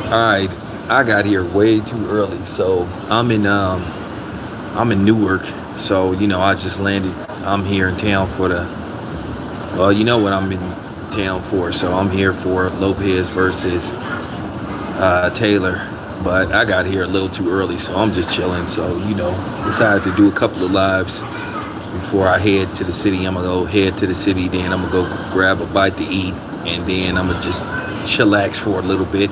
Alright, I got here way too early, so I'm in Newark, so I just landed. I'm here in town for the well, you know what I'm in town for, so I'm here for Lopez versus Taylor. But I got here a little too early, so I'm just chilling. So decided to do a couple of lives before I head to the city. I'm gonna go head to the city, then I'm gonna go grab a bite to eat, and then I'm gonna just chillax for a little bit.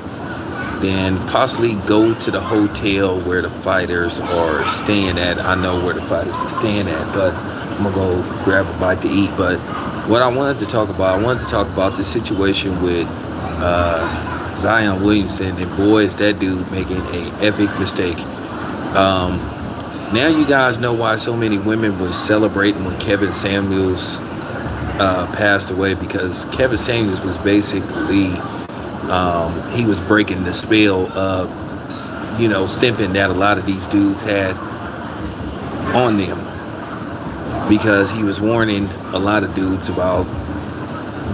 Then possibly go to the hotel where the fighters are staying at. I know where the fighters are staying at, but I'm gonna go grab a bite to eat. But what I wanted to talk about the situation with Zion Williamson, and boy, is that dude making an epic mistake. Um, Now you guys know why so many women were celebrating when Kevin Samuels passed away, because Kevin Samuels was basically he was breaking the spell of simping that a lot of these dudes had on them, because he was warning a lot of dudes about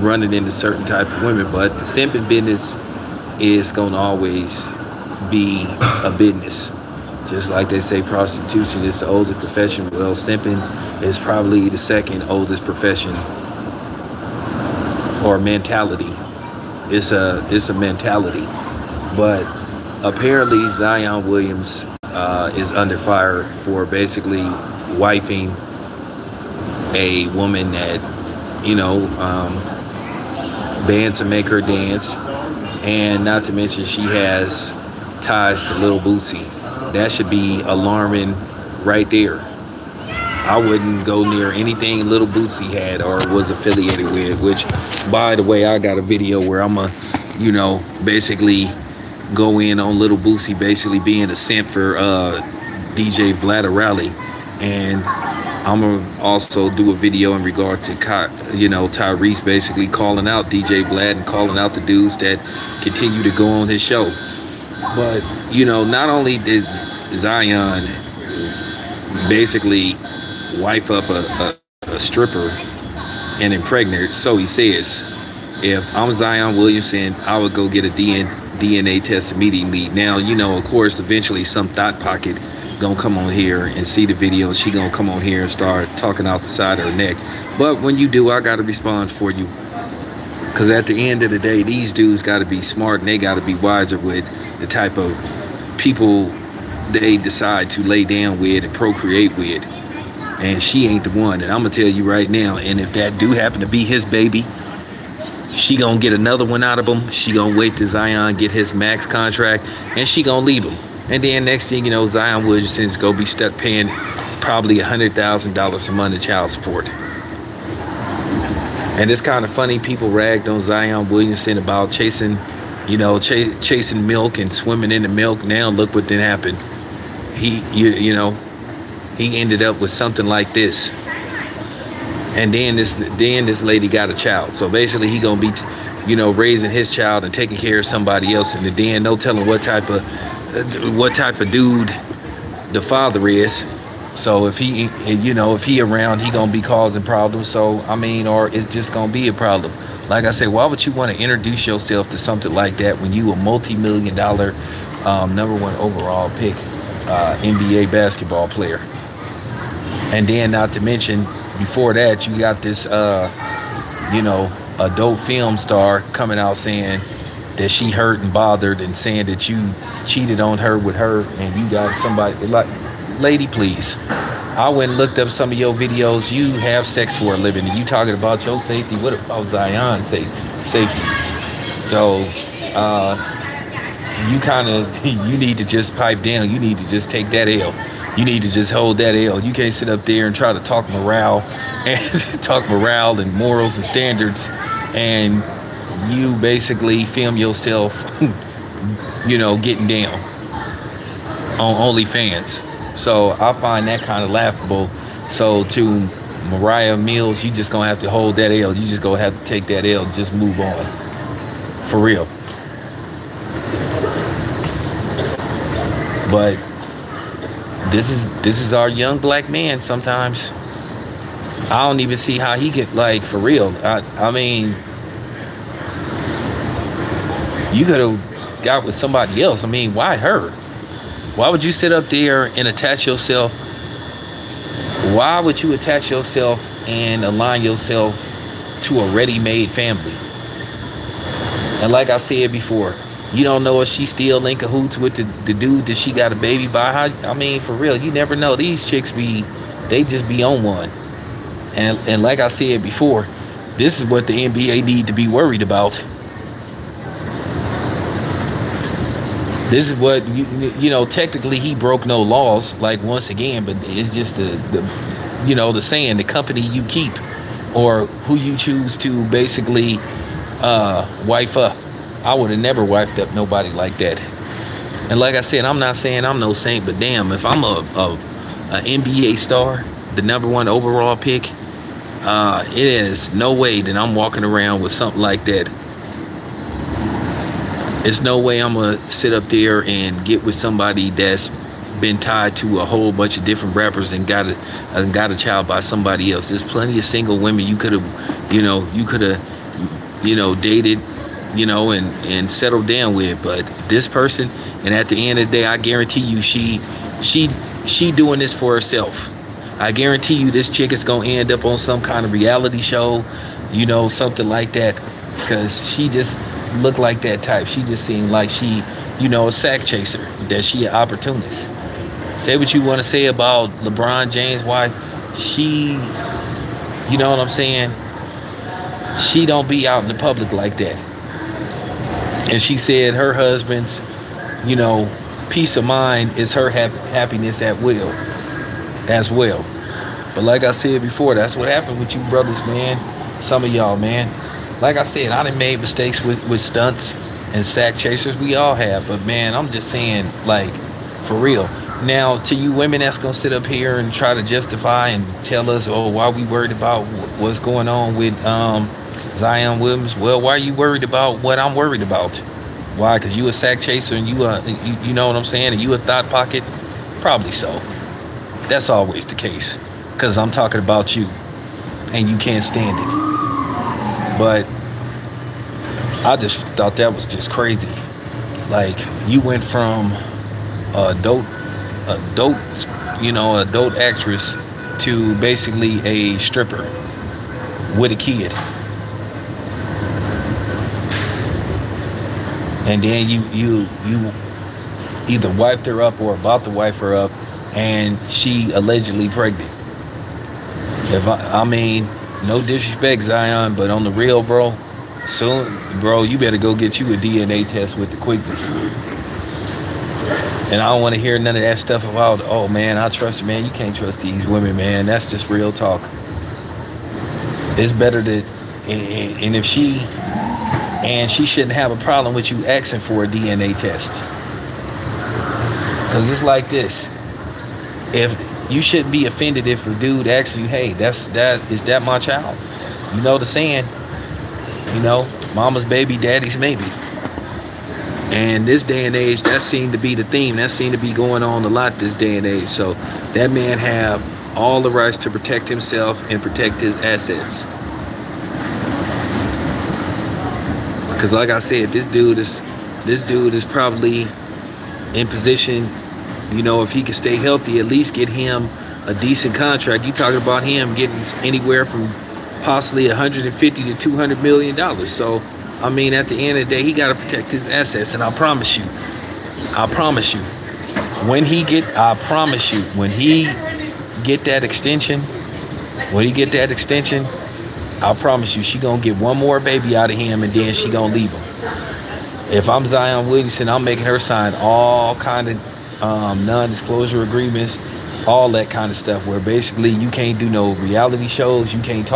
running into certain type of women. But the simping business is going to always be a business. Just like they say prostitution is the oldest profession, well, simping is probably the second oldest profession or mentality. It's a mentality. But apparently Zion Williams is under fire for basically wifing a woman that bands to make her dance, and not to mention she has ties to Lil Boosie. That should be alarming right there. I wouldn't go near anything Little Bootsy had or was affiliated with, which, by the way, I got a video where I'm basically go in on Little Bootsy basically being a simp for DJ Rally. And I'm gonna also do a video in regard to Tyrese basically calling out DJ Vlad and calling out the dudes that continue to go on his show. But not only did Zion basically wife up a stripper and impregnate, so he says, if I'm Zion Williamson, I would go get a DNA test immediately. Now, of course, eventually some thought pocket gonna come on here and see the video, and she gonna come on here and start talking out the side of her neck. But when you do, I got a response for you, because at the end of the day, these dudes got to be smart, and they got to be wiser with the type of people they decide to lay down with and procreate with. And she ain't the one. And I'm gonna tell you right now, and if that do happen to be his baby, she gonna get another one out of him. She gonna wait till Zion get his max contract, and she gonna leave him. And then next thing you know, Zion Williamson's gonna be stuck paying probably $100,000 a month in child support. And it's kind of funny, people ragged on Zion Williamson about chasing milk and swimming in the milk. Now look what did happen. He ended up with something like this. And then this lady got a child. So basically he gonna be raising his child and taking care of somebody else, and then no telling what type of dude the father is. So if he around, he gonna be causing problems. So or it's just gonna be a problem. Like I said, why would you want to introduce yourself to something like that when you a multi-million-dollar #1 overall pick NBA basketball player? And then not to mention, before that, you got this adult film star coming out saying that she hurt and bothered, and saying that you cheated on her with her, and you got somebody like, lady, please. I went and looked up some of your videos. You have sex for a living, and you talking about your safety. What about Zion's safety? So you need to just pipe down. You need to just take that L. You need to just hold that L. You can't sit up there and try to talk morale and morals and standards, and you basically film yourself getting down on OnlyFans. So I find that kind of laughable. So to Mariah Mills, you just gonna have to hold that L. You just gonna have to take that L. Just move on, for real. But this is our young black man. Sometimes I don't even see how he get, like, for real. I mean, you could have got with somebody else. I mean, why her? Why would you sit up there and attach yourself? Why would you attach yourself and align yourself to a ready-made family? And like I said before, you don't know if she still in cahoots with the dude that she got a baby by. I mean, for real, you never know. These chicks they just be on one. And like I said before, this is what the NBA need to be worried about. This is what, technically he broke no laws, like, once again, but it's just the saying, the company you keep or who you choose to basically wife up. I would have never wifed up nobody like that. And like I said, I'm not saying I'm no saint, but damn, if I'm a NBA star, the #1 overall pick, it is no way that I'm walking around with something like that. It's no way I'm gonna sit up there and get with somebody that's been tied to a whole bunch of different rappers and got a child by somebody else. There's plenty of single women you could have dated, and settled down with. But this person, and at the end of the day, I guarantee you, she doing this for herself. I guarantee you, this chick is gonna end up on some kind of reality show, something like that, because she just looked like that type. She just seemed like she, a sack chaser, that she an opportunist. Say what you want to say about LeBron James' wife. She, you know what I'm saying? She don't be out in the public like that. And she said her husband's, peace of mind is her happiness as well. But like I said before, that's what happened with you brothers, man. Some of y'all, man. Like I said, I done made mistakes with stunts and sack chasers. We all have. But man, I'm just saying, like, for real. Now, to you women that's gonna sit up here and try to justify and tell us, oh, why we worried about what's going on with Zion Williamson? Well, why are you worried about what I'm worried about? Why? Because you a sack chaser and you know what I'm saying? And you a thought pocket? Probably so. That's always the case. Because I'm talking about you and you can't stand it. But I just thought that was just crazy. Like, you went from adult actress to basically a stripper with a kid. And then you either wiped her up or about to wipe her up, and she allegedly pregnant. I mean, no disrespect, Zion, but on the real, bro, you better go get you a DNA test with the quickness. And I don't want to hear none of that stuff about, oh man, I trust you, man. You can't trust these women, man. That's just real talk. It's better that, and if she shouldn't have a problem with you asking for a DNA test. Because it's like this. If you shouldn't be offended if a dude asks you, hey, is that my child? You know the saying, mama's baby, daddy's maybe. And this day and age, that seemed to be the theme. That seemed to be going on a lot this day and age. So that man have all the rights to protect himself and protect his assets. Because like I said, this dude is probably in position, if he can stay healthy, at least get him a decent contract. You talking about him getting anywhere from possibly $150 to $200 million. So, I mean, at the end of the day, he got to protect his assets. And I promise you, when he get that extension, I promise you, she gonna get one more baby out of him, and then she gonna leave him. If I'm Zion Williamson, I'm making her sign all kind of non-disclosure agreements, all that kind of stuff, where basically you can't do no reality shows, you can't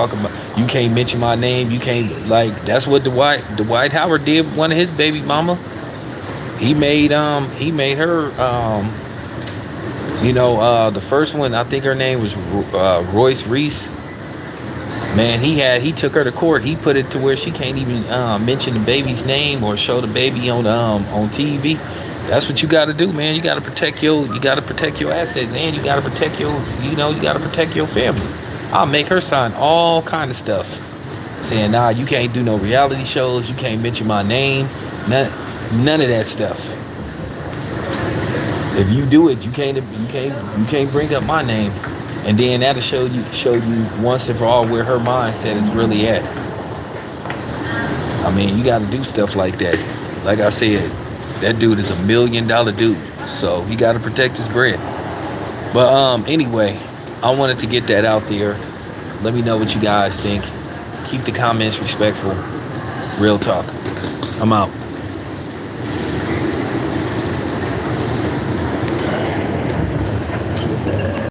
mention my name, you can't, like, that's what Dwight Howard did with one of his baby mama. He made her the first one, I think her name was Royce Reese. Man, he took her to court. He put it to where she can't even mention the baby's name or show the baby on TV. That's what you got to do, man. You got to protect your assets, and you got to protect your family. I'll make her sign all kind of stuff, saying, nah, you can't do no reality shows. You can't mention my name. None of that stuff. If you do it, you can't bring up my name, and then that'll show you once and for all where her mindset is really at. I mean, you got to do stuff like that. Like I said, that dude is $1 million dude, so he got to protect his bread. But anyway, I wanted to get that out there. Let me know what you guys think. Keep the comments respectful. Real talk. I'm out.